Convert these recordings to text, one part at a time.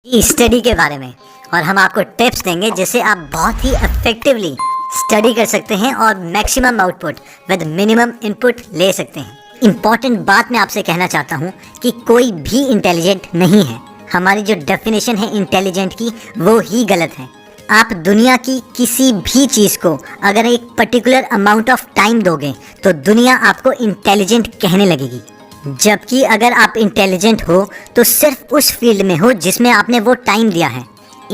Study के बारे में, और हम आपको टिप्स देंगे जिससे आप बहुत ही इफेक्टिवली स्टडी कर सकते हैं और maximum output with minimum input ले सकते हैं। इम्पॉर्टेंट बात मैं आपसे कहना चाहता हूँ कि कोई भी इंटेलिजेंट नहीं है। हमारी जो डेफिनेशन है इंटेलिजेंट की वो ही गलत है। आप दुनिया की किसी भी चीज़ को अगर एक पर्टिकुलर अमाउंट ऑफ टाइम दोगे तो दुनिया आपको इंटेलिजेंट कहने लगेगी, जबकि अगर आप इंटेलिजेंट हो तो सिर्फ उस फील्ड में हो जिसमें आपने वो टाइम दिया है।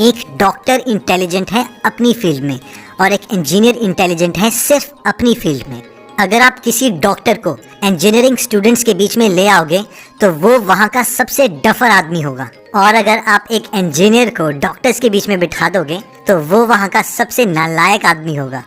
एक डॉक्टर इंटेलिजेंट है अपनी फील्ड में और एक इंजीनियर इंटेलिजेंट है सिर्फ अपनी फील्ड में। अगर आप किसी डॉक्टर को इंजीनियरिंग स्टूडेंट्स के बीच में ले आओगे तो वो वहाँ का सबसे डफर आदमी होगा, और अगर आप एक इंजीनियर को डॉक्टर्स के बीच में बिठा दोगे तो वो वहाँ का सबसे नालायक आदमी होगा।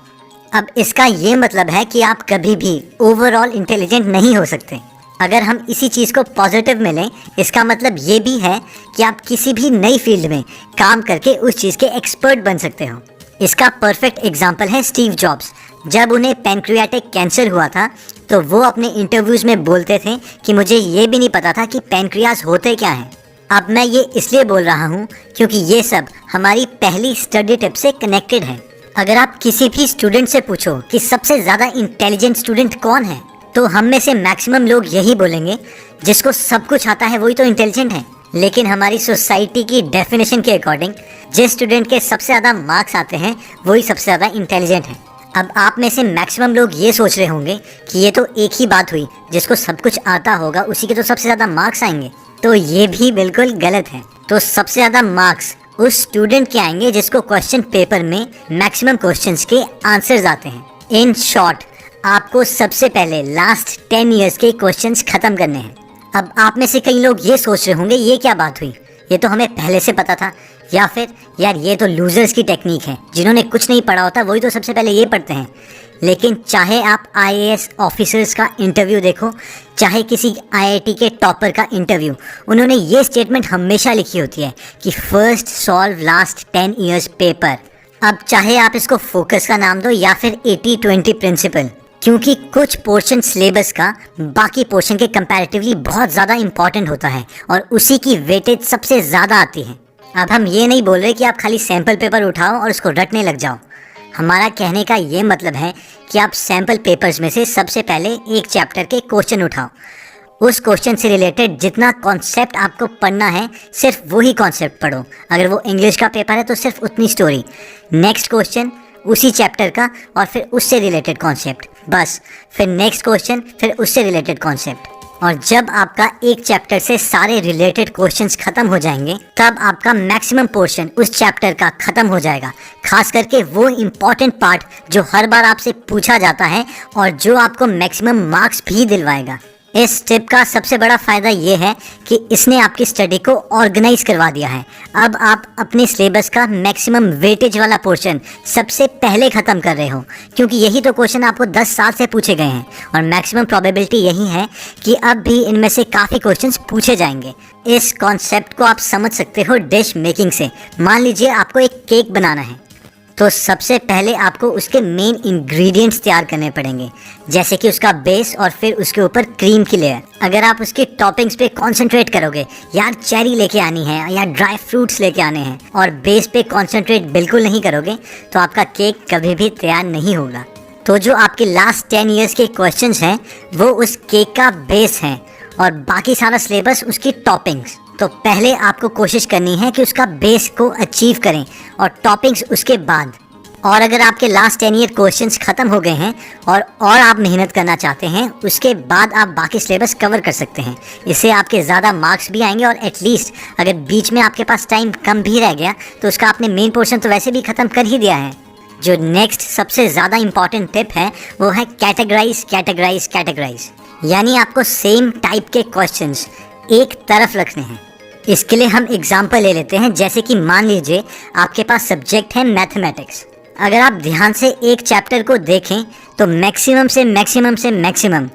अब इसका ये मतलब है कि आप कभी भी ओवरऑल इंटेलिजेंट नहीं हो सकते। अगर हम इसी चीज़ को पॉजिटिव में लें, इसका मतलब ये भी है कि आप किसी भी नई फील्ड में काम करके उस चीज़ के एक्सपर्ट बन सकते हो। इसका परफेक्ट एग्जाम्पल है स्टीव जॉब्स। जब उन्हें पैनक्रियाटिक कैंसर हुआ था तो वो अपने इंटरव्यूज़ में बोलते थे कि मुझे ये भी नहीं पता था कि पैनक्रियाज होते क्या हैं। अब मैं ये इसलिए बोल रहा हूँ क्योंकि ये सब हमारी पहली स्टडी टिप से कनेक्टेड है। अगर आप किसी भी स्टूडेंट से पूछो कि सबसे ज़्यादा इंटेलिजेंट स्टूडेंट कौन है, तो हम में से मैक्सिमम लोग यही बोलेंगे जिसको सब कुछ आता है वही तो इंटेलिजेंट है। लेकिन हमारी सोसाइटी की डेफिनेशन के अकॉर्डिंग जिस स्टूडेंट के सबसे ज़्यादा मार्क्स आते हैं वही सबसे ज़्यादा इंटेलिजेंट है। अब आप में से मैक्सिमम लोग ये सोच रहे होंगे कि ये तो एक ही बात हुई, जिसको सब कुछ आता होगा उसी के तो सबसे ज़्यादा मार्क्स आएंगे। तो ये भी बिल्कुल गलत है। तो सबसे ज़्यादा मार्क्स उस स्टूडेंट के आएंगे जिसको क्वेश्चन पेपर में मैक्सिमम क्वेश्चंस के आंसर्स आते हैं। इन शॉर्ट, आपको सबसे पहले लास्ट 10 ईयर्स के क्वेश्चंस खत्म करने हैं। अब आप में से कई लोग ये सोच रहे होंगे ये क्या बात हुई, ये तो हमें पहले से पता था, या फिर यार ये तो लूजर्स की टेक्निक है, जिन्होंने कुछ नहीं पढ़ा होता वही तो सबसे पहले ये पढ़ते हैं। लेकिन चाहे आप आईएएस ऑफिसर्स का इंटरव्यू देखो, चाहे किसी आईआईटी के टॉपर का इंटरव्यू, उन्होंने ये स्टेटमेंट हमेशा लिखी होती है कि first solve last 10 years paper. अब चाहे आप इसको फोकस का नाम दो या फिर 80-20 प्रिंसिपल, क्योंकि कुछ पोर्शन सिलेबस का बाकी पोर्शन के कंपैरेटिवली बहुत ज़्यादा इंपॉर्टेंट होता है और उसी की वेटेज सबसे ज़्यादा आती है। अब हम ये नहीं बोल रहे कि आप खाली सैम्पल पेपर उठाओ और उसको रटने लग जाओ। हमारा कहने का ये मतलब है कि आप सैम्पल पेपर्स में से सबसे पहले एक चैप्टर के क्वेश्चन उठाओ। उस क्वेश्चन से रिलेटेड जितना कॉन्सेप्ट आपको पढ़ना है सिर्फ वही कॉन्सेप्ट पढ़ो। अगर वो इंग्लिश का पेपर है तो सिर्फ उतनी स्टोरी, नेक्स्ट क्वेश्चन उसी चैप्टर का और फिर उससे रिलेटेड कॉन्सेप्ट, बस। फिर नेक्स्ट क्वेश्चन, फिर उससे रिलेटेड कॉन्सेप्ट। और जब आपका एक चैप्टर से सारे रिलेटेड क्वेश्चंस खत्म हो जाएंगे तब आपका मैक्सिमम पोर्शन उस चैप्टर का खत्म हो जाएगा। खास करके वो इम्पॉर्टेंट पार्ट जो हर बार आपसे पूछा जाता है और जो आपको मैक्सिमम मार्क्स भी दिलवाएगा। इस टिप का सबसे बड़ा फ़ायदा ये है कि इसने आपकी स्टडी को ऑर्गेनाइज करवा दिया है। अब आप अपने सिलेबस का मैक्सिमम वेटेज वाला पोर्शन सबसे पहले ख़त्म कर रहे हो, क्योंकि यही तो क्वेश्चन आपको 10 साल से पूछे गए हैं और मैक्सिमम प्रोबेबिलिटी यही है कि अब भी इनमें से काफ़ी क्वेश्चंस पूछे जाएंगे। इस कॉन्सेप्ट को आप समझ सकते हो डिश मेकिंग से। मान लीजिए आपको एक केक बनाना है, तो सबसे पहले आपको उसके मेन इंग्रेडिएंट्स तैयार करने पड़ेंगे, जैसे कि उसका बेस और फिर उसके ऊपर क्रीम की लेयर। अगर आप उसके टॉपिंग्स पे कंसंट्रेट करोगे, यार चेरी लेके आनी है या ड्राई फ्रूट्स लेके आने हैं, और बेस पे कंसंट्रेट बिल्कुल नहीं करोगे तो आपका केक कभी भी तैयार नहीं होगा। तो जो आपके लास्ट 10 ईयर्स के क्वेश्चंस हैं वो उस केक का बेस हैं और बाकी सारा सिलेबस उसकी टॉपिंग्स। तो पहले आपको कोशिश करनी है कि उसका बेस को अचीव करें और टॉपिंग्स उसके बाद। और अगर आपके लास्ट 10 ईयर क्वेश्चंस ख़त्म हो गए हैं और आप मेहनत करना चाहते हैं, उसके बाद आप बाकी सिलेबस कवर कर सकते हैं। इससे आपके ज़्यादा मार्क्स भी आएंगे और एटलीस्ट अगर बीच में आपके पास टाइम कम भी रह गया तो उसका आपने मेन पोर्शन तो वैसे भी ख़त्म कर ही दिया है। जो नेक्स्ट सबसे ज़्यादा इंपॉर्टेंट टिप है वो है कैटेगराइज कैटेगराइज कैटेगराइज। यानी आपको सेम टाइप के क्वेश्चंस एक तरफ रखने हैं। इसके लिए हम एग्जाम्पल ले लेते हैं, जैसे कि मान लीजिए आपके पास सब्जेक्ट है मैथमेटिक्स। अगर आप ध्यान से एक चैप्टर को देखें तो मैक्सिमम से मैक्सिमम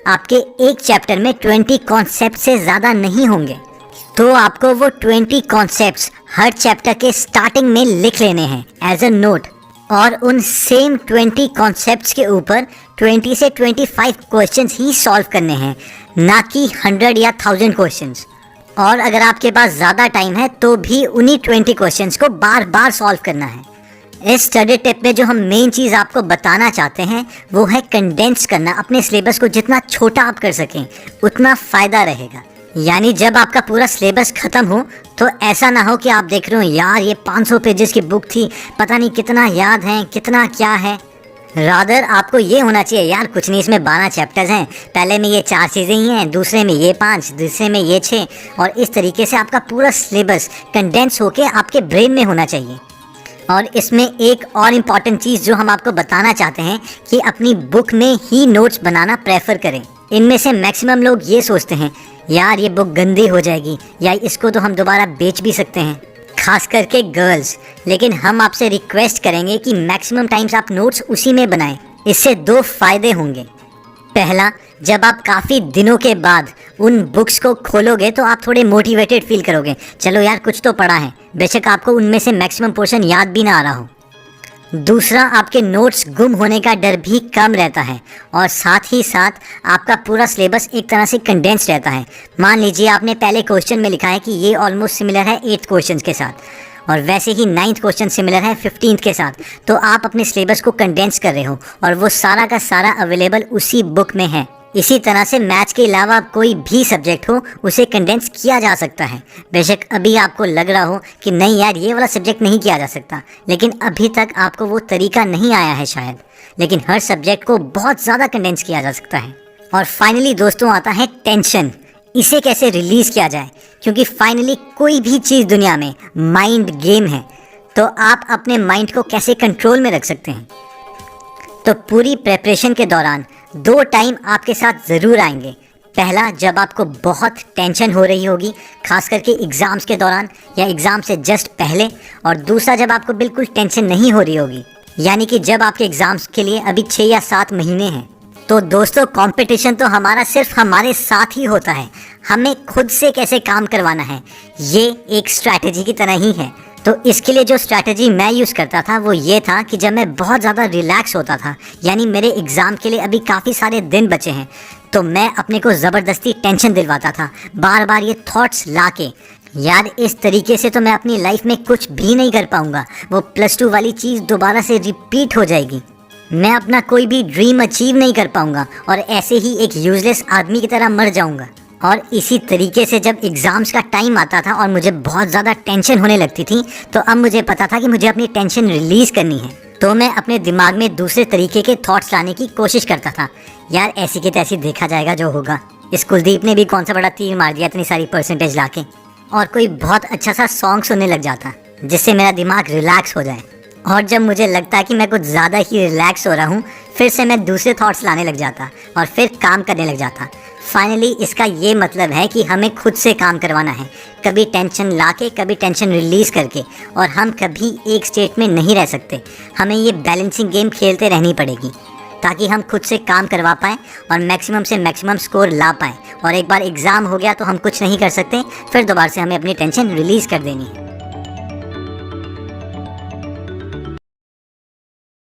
आपके एक चैप्टर में 20 कॉन्सेप्ट से ज़्यादा नहीं होंगे। तो आपको वो 20 कॉन्सेप्ट्स हर चैप्टर के स्टार्टिंग में लिख लेने हैं एज अ नोट, और उन सेम 20 कॉन्सेप्ट्स के ऊपर 20 से 25 क्वेश्चंस ही सॉल्व करने हैं, ना कि 100 या 1000 क्वेश्चंस। और अगर आपके पास ज़्यादा टाइम है तो भी उन्हीं 20 क्वेश्चंस को बार बार सॉल्व करना है। इस स्टडी टिप में जो हम मेन चीज़ आपको बताना चाहते हैं वो है कंडेंस करना। अपने सिलेबस को जितना छोटा आप कर सकें उतना फ़ायदा रहेगा। यानी जब आपका पूरा सिलेबस ख़त्म हो तो ऐसा ना हो कि आप देख रहे हो यार ये 500 पेजेस की बुक थी, पता नहीं कितना याद है कितना क्या है। रादर आपको ये होना चाहिए यार कुछ नहीं, इसमें 12 चैप्टर्स हैं, पहले में ये 4 चीज़ें ही हैं, दूसरे में ये 5, दूसरे में ये 6, और इस तरीके से आपका पूरा सिलेबस कंडेंस होके आपके ब्रेन में होना चाहिए। और इसमें एक और इम्पॉर्टेंट चीज़ जो हम आपको बताना चाहते हैं कि अपनी बुक में ही नोट्स बनाना प्रेफर करें। इनमें से मैक्सिमम लोग ये सोचते हैं यार ये बुक गंदी हो जाएगी या इसको तो हम दोबारा बेच भी सकते हैं, खास करके गर्ल्स। लेकिन हम आपसे रिक्वेस्ट करेंगे कि मैक्सिमम टाइम्स आप नोट्स उसी में बनाएं। इससे 2 फ़ायदे होंगे। पहला, जब आप काफ़ी दिनों के बाद उन बुक्स को खोलोगे तो आप थोड़े मोटिवेटेड फील करोगे, चलो यार कुछ तो पढ़ा है, बेशक आपको उनमें से मैक्सिमम पोर्शन याद भी ना आ रहा हो। दूसरा, आपके नोट्स गुम होने का डर भी कम रहता है और साथ ही साथ आपका पूरा सिलेबस एक तरह से कंडेंस रहता है। मान लीजिए आपने पहले क्वेश्चन में लिखा है कि ये ऑलमोस्ट सिमिलर है 8th क्वेश्चन के साथ और वैसे ही 9th क्वेश्चन सिमिलर है 15th के साथ, तो आप अपने सिलेबस को कंडेंस कर रहे हो और वो सारा का सारा अवेलेबल उसी बुक में है। इसी तरह से मैथ्स के अलावा कोई भी सब्जेक्ट हो उसे कंडेंस किया जा सकता है। बेशक अभी आपको लग रहा हो कि नहीं यार ये वाला सब्जेक्ट नहीं किया जा सकता, लेकिन अभी तक आपको वो तरीका नहीं आया है शायद, लेकिन हर सब्जेक्ट को बहुत ज़्यादा कंडेंस किया जा सकता है। और फाइनली दोस्तों आता है टेंशन। इसे कैसे रिलीज़ किया जाए, क्योंकि फाइनली कोई भी चीज़ दुनिया में माइंड गेम है, तो आप अपने माइंड को कैसे कंट्रोल में रख सकते हैं। तो पूरी प्रेपरेशन के दौरान 2 टाइम आपके साथ ज़रूर आएंगे। पहला, जब आपको बहुत टेंशन हो रही होगी, खास करके एग्ज़ाम्स के दौरान या एग्ज़ाम से जस्ट पहले, और दूसरा जब आपको बिल्कुल टेंशन नहीं हो रही होगी, यानी कि जब आपके एग्ज़ाम्स के लिए अभी 6 या 7 महीने हैं। तो दोस्तों कंपटीशन तो हमारा सिर्फ हमारे साथ ही होता है, हमें खुद से कैसे काम करवाना है ये एक स्ट्रैटेजी की तरह ही है। तो इसके लिए जो स्ट्रैटेजी मैं यूज़ करता था वो ये था कि जब मैं बहुत ज़्यादा रिलैक्स होता था, यानी मेरे एग्ज़ाम के लिए अभी काफ़ी सारे दिन बचे हैं, तो मैं अपने को ज़बरदस्ती टेंशन दिलवाता था, बार बार ये थॉट्स ला के यार इस तरीके से तो मैं अपनी लाइफ में कुछ भी नहीं कर पाऊँगा, वो +2 वाली चीज़ दोबारा से रिपीट हो जाएगी, मैं अपना कोई भी ड्रीम अचीव नहीं कर पाऊँगा और ऐसे ही एक यूज़लेस आदमी की तरह मर जाऊँगा। और इसी तरीके से जब एग्ज़ाम्स का टाइम आता था और मुझे बहुत ज़्यादा टेंशन होने लगती थी, तो अब मुझे पता था कि मुझे अपनी टेंशन रिलीज़ करनी है, तो मैं अपने दिमाग में दूसरे तरीके के थॉट्स लाने की कोशिश करता था। यार ऐसी की तैसी देखा जाएगा जो होगा, इस कुलदीप ने भी कौन सा बड़ा तीर मार दिया इतनी सारी परसेंटेज ला के, और कोई बहुत अच्छा सा सॉन्ग सुनने लग जाता जिससे मेरा दिमाग रिलैक्स हो जाए। और जब मुझे लगता कि मैं कुछ ज़्यादा ही रिलैक्स हो रहा हूँ, फिर से मैं दूसरे थॉट्स लाने लग जाता और फिर काम करने लग जाता। फाइनली इसका ये मतलब है कि हमें खुद से काम करवाना है, कभी टेंशन लाके कभी टेंशन रिलीज़ करके, और हम कभी एक स्टेट में नहीं रह सकते। हमें ये बैलेंसिंग गेम खेलते रहनी पड़ेगी ताकि हम खुद से काम करवा पाएँ और मैक्सिमम से मैक्सिमम स्कोर ला पाएँ। और एक बार एग्ज़ाम हो गया तो हम कुछ नहीं कर सकते, फिर दोबारा से हमें अपनी टेंशन रिलीज़ कर देनी है।